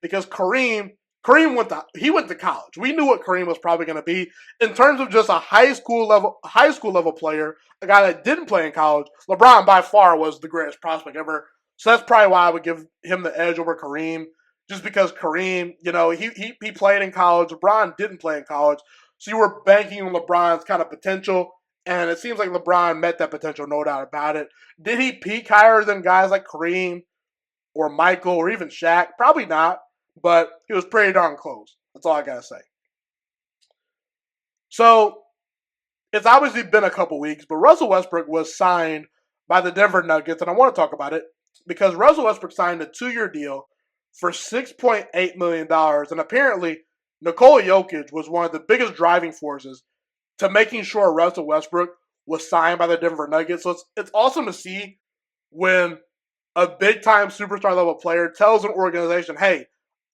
Because Kareem went to college. We knew what Kareem was probably going to be. In terms of just a high school level player, a guy that didn't play in college, LeBron by far was the greatest prospect ever. So that's probably why I would give him the edge over Kareem. Just because Kareem, he played in college. LeBron didn't play in college. So you were banking on LeBron's kind of potential. And it seems like LeBron met that potential, no doubt about it. Did he peak higher than guys like Kareem or Michael or even Shaq? Probably not. But he was pretty darn close. That's all I got to say. So, it's obviously been a couple weeks, but Russell Westbrook was signed by the Denver Nuggets, and I want to talk about it because Russell Westbrook signed a 2-year deal for $6.8 million, and apparently Nikola Jokic was one of the biggest driving forces to making sure Russell Westbrook was signed by the Denver Nuggets. So it's awesome to see when a big-time superstar-level player tells an organization, hey,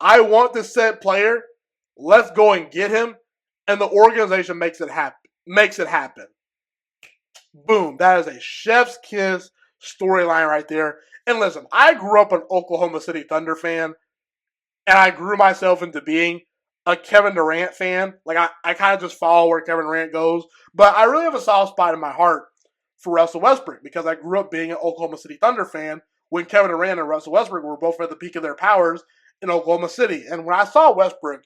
I want this said player. Let's go and get him. And the organization makes it happen. Boom. That is a chef's kiss storyline right there. And listen, I grew up an Oklahoma City Thunder fan. And I grew myself into being a Kevin Durant fan. Like, I kind of just follow where Kevin Durant goes. But I really have a soft spot in my heart for Russell Westbrook because I grew up being an Oklahoma City Thunder fan when Kevin Durant and Russell Westbrook were both at the peak of their powers in Oklahoma City. And when I saw Westbrook,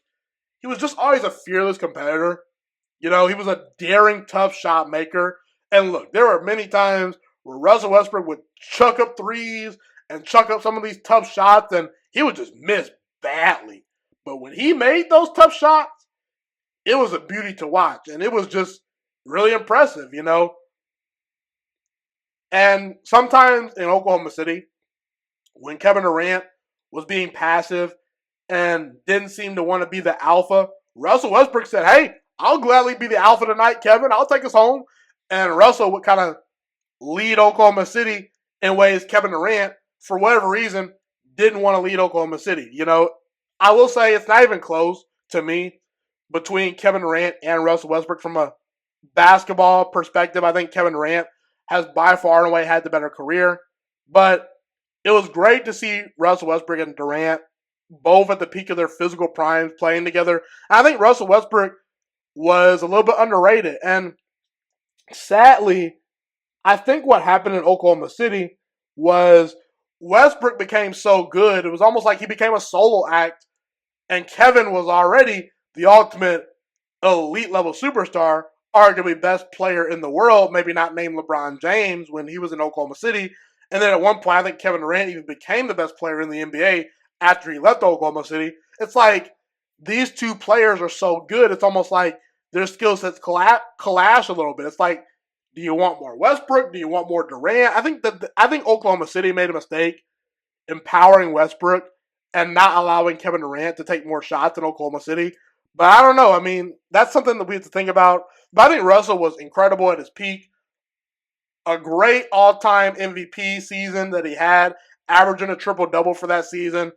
he was just always a fearless competitor. He was a daring, tough shot maker. And look, there were many times where Russell Westbrook would chuck up threes and chuck up some of these tough shots, and he would just miss badly. But when he made those tough shots, it was a beauty to watch. And it was just really impressive, And sometimes in Oklahoma City, when Kevin Durant was being passive and didn't seem to want to be the alpha, Russell Westbrook said, hey, I'll gladly be the alpha tonight, Kevin. I'll take us home. And Russell would kind of lead Oklahoma City in ways Kevin Durant, for whatever reason, didn't want to lead Oklahoma City. I will say it's not even close to me between Kevin Durant and Russell Westbrook from a basketball perspective. I think Kevin Durant has by far and away had the better career. But it was great to see Russell Westbrook and Durant both at the peak of their physical primes playing together. I think Russell Westbrook was a little bit underrated. And sadly, I think what happened in Oklahoma City was Westbrook became so good, it was almost like he became a solo act, and Kevin was already the ultimate elite level superstar, arguably best player in the world, maybe not named LeBron James when he was in Oklahoma City. And then at one point, I think Kevin Durant even became the best player in the NBA after he left Oklahoma City. It's like these two players are so good, it's almost like their skill sets clash a little bit. It's like, do you want more Westbrook? Do you want more Durant? I think Oklahoma City made a mistake empowering Westbrook and not allowing Kevin Durant to take more shots in Oklahoma City. But I don't know. I mean, that's something that we have to think about. But I think Russell was incredible at his peak. A great all-time MVP season that he had, averaging a triple-double for that season.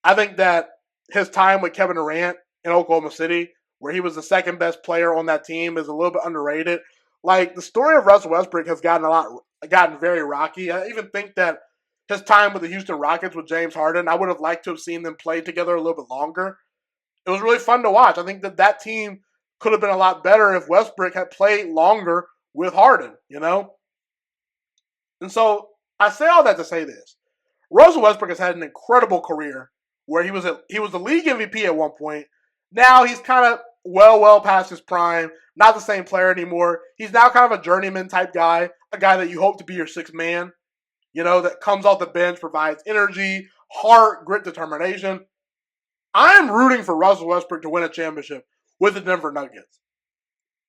I think that his time with Kevin Durant in Oklahoma City, where he was the second best player on that team, is a little bit underrated. Like, the story of Russell Westbrook has gotten very rocky. I even think that his time with the Houston Rockets with James Harden, I would have liked to have seen them play together a little bit longer. It was really fun to watch. I think that team could have been a lot better if Westbrook had played longer with Harden, you know? And so I say all that to say this. Russell Westbrook has had an incredible career where he was the league MVP at one point. Now he's kind of well past his prime, not the same player anymore. He's now kind of a journeyman type guy, a guy that you hope to be your sixth man, you know, that comes off the bench, provides energy, heart, grit, determination. I'm rooting for Russell Westbrook to win a championship with the Denver Nuggets.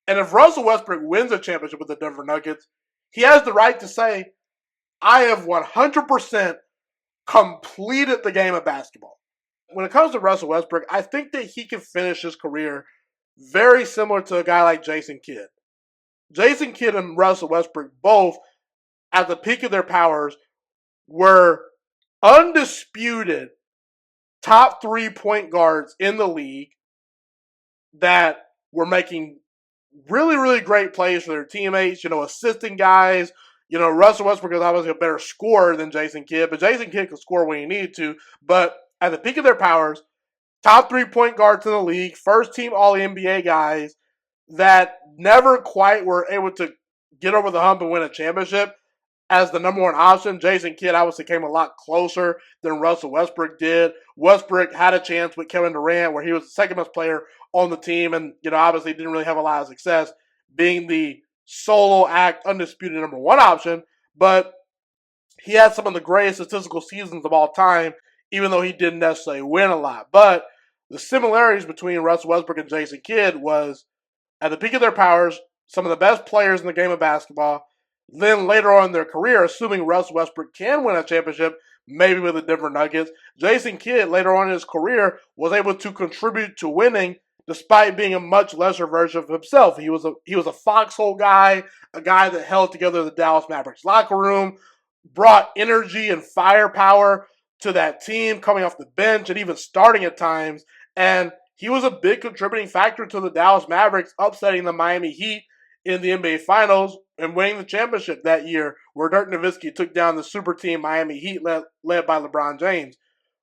And if Russell Westbrook wins a championship with the Denver Nuggets, he has the right to say, I have 100% completed the game of basketball. When it comes to Russell Westbrook, I think that he can finish his career very similar to a guy like Jason Kidd. Jason Kidd and Russell Westbrook both, at the peak of their powers, were undisputed top 3 point guards in the league that were making really, really great plays for their teammates, you know, assisting guys. You know, Russell Westbrook is obviously a better scorer than Jason Kidd, but Jason Kidd could score when he needed to. But at the peak of their powers, top 3 point guards in the league, first team All-NBA guys that never quite were able to get over the hump and win a championship. As the number one option, Jason Kidd obviously came a lot closer than Russell Westbrook did. Westbrook had a chance with Kevin Durant where he was the second best player on the team and, you know, obviously didn't really have a lot of success being the solo act, undisputed number one option. But he had some of the greatest statistical seasons of all time, even though he didn't necessarily win a lot. But the similarities between Russell Westbrook and Jason Kidd was, at the peak of their powers, some of the best players in the game of basketball. Then later on in their career, assuming Russell Westbrook can win a championship, maybe with the Denver Nuggets, Jason Kidd later on in his career was able to contribute to winning despite being a much lesser version of himself. He was a foxhole guy, a guy that held together the Dallas Mavericks locker room, brought energy and firepower to that team coming off the bench and even starting at times. And he was a big contributing factor to the Dallas Mavericks upsetting the Miami Heat in the NBA Finals and winning the championship that year, where Dirk Nowitzki took down the super team Miami Heat led by LeBron James.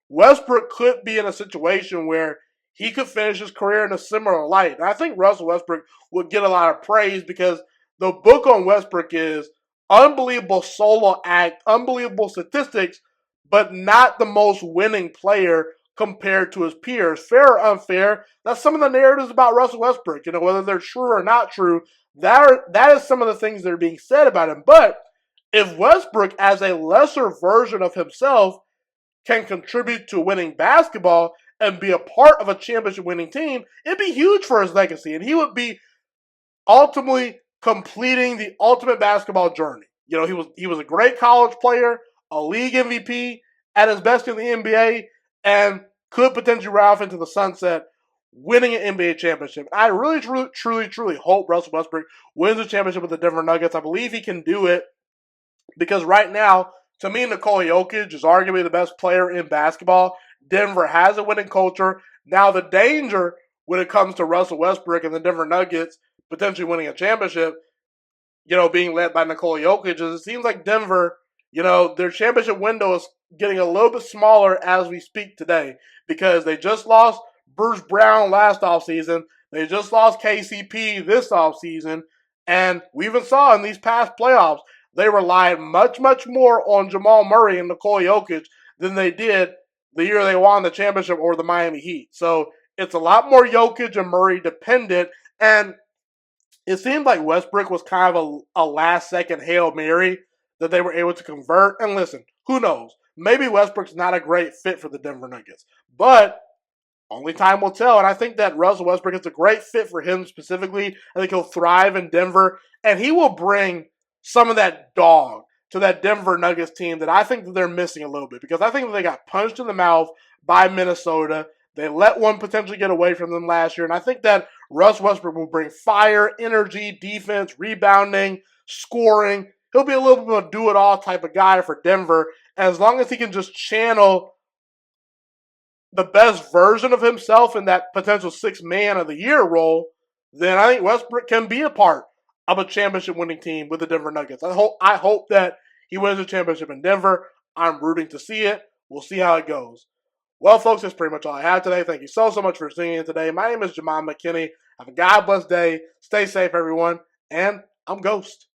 Westbrook could be in a situation where he could finish his career in a similar light. And I think Russell Westbrook would get a lot of praise because the book on Westbrook is unbelievable solo act, unbelievable statistics, but not the most winning player compared to his peers. Fair or unfair, that's some of the narratives about Russell Westbrook. You know, whether they're true or not true, that is some of the things that are being said about him. But if Westbrook, as a lesser version of himself, can contribute to winning basketball and be a part of a championship winning team, it'd be huge for his legacy. And he would be ultimately completing the ultimate basketball journey. You know, he was a great college player, a league MVP, at his best in the NBA, and could potentially ride off into the sunset winning an NBA championship. I really, truly hope Russell Westbrook wins a championship with the Denver Nuggets. I believe he can do it because right now, to me, Nikola Jokic is arguably the best player in basketball. Denver has a winning culture. Now, the danger when it comes to Russell Westbrook and the Denver Nuggets potentially winning a championship, you know, being led by Nikola Jokic, is it seems like Denver, you know, their championship window is getting a little bit smaller as we speak today because they just lost Bruce Brown last offseason. They just lost KCP this offseason. And we even saw in these past playoffs, they relied much more on Jamal Murray and Nikola Jokic than they did the year they won the championship over the Miami Heat. So it's a lot more Jokic and Murray dependent. And it seemed like Westbrook was kind of a last-second Hail Mary that they were able to convert. And listen, who knows? maybe Westbrook's not a great fit for the Denver Nuggets. But only time will tell. And I think that Russell Westbrook is a great fit for him specifically. I think he'll thrive in Denver. And he will bring some of that dog to that Denver Nuggets team that I think that they're missing a little bit. Because I think that they got punched in the mouth by Minnesota. They let one potentially get away from them last year. And I think that Russ Westbrook will bring fire, energy, defense, rebounding, scoring. He'll be a little bit of a do-it-all type of guy for Denver. And as long as he can just channel the best version of himself in that potential sixth man of the year role, then I think Westbrook can be a part of a championship winning team with the Denver Nuggets. I hope that he wins a championship in Denver. I'm rooting to see it. We'll see how it goes. Well, folks, that's pretty much all I have today. Thank you so much for tuning in today. My name is Jamal McKinney. Have a God bless day. Stay safe, everyone. And I'm Ghost.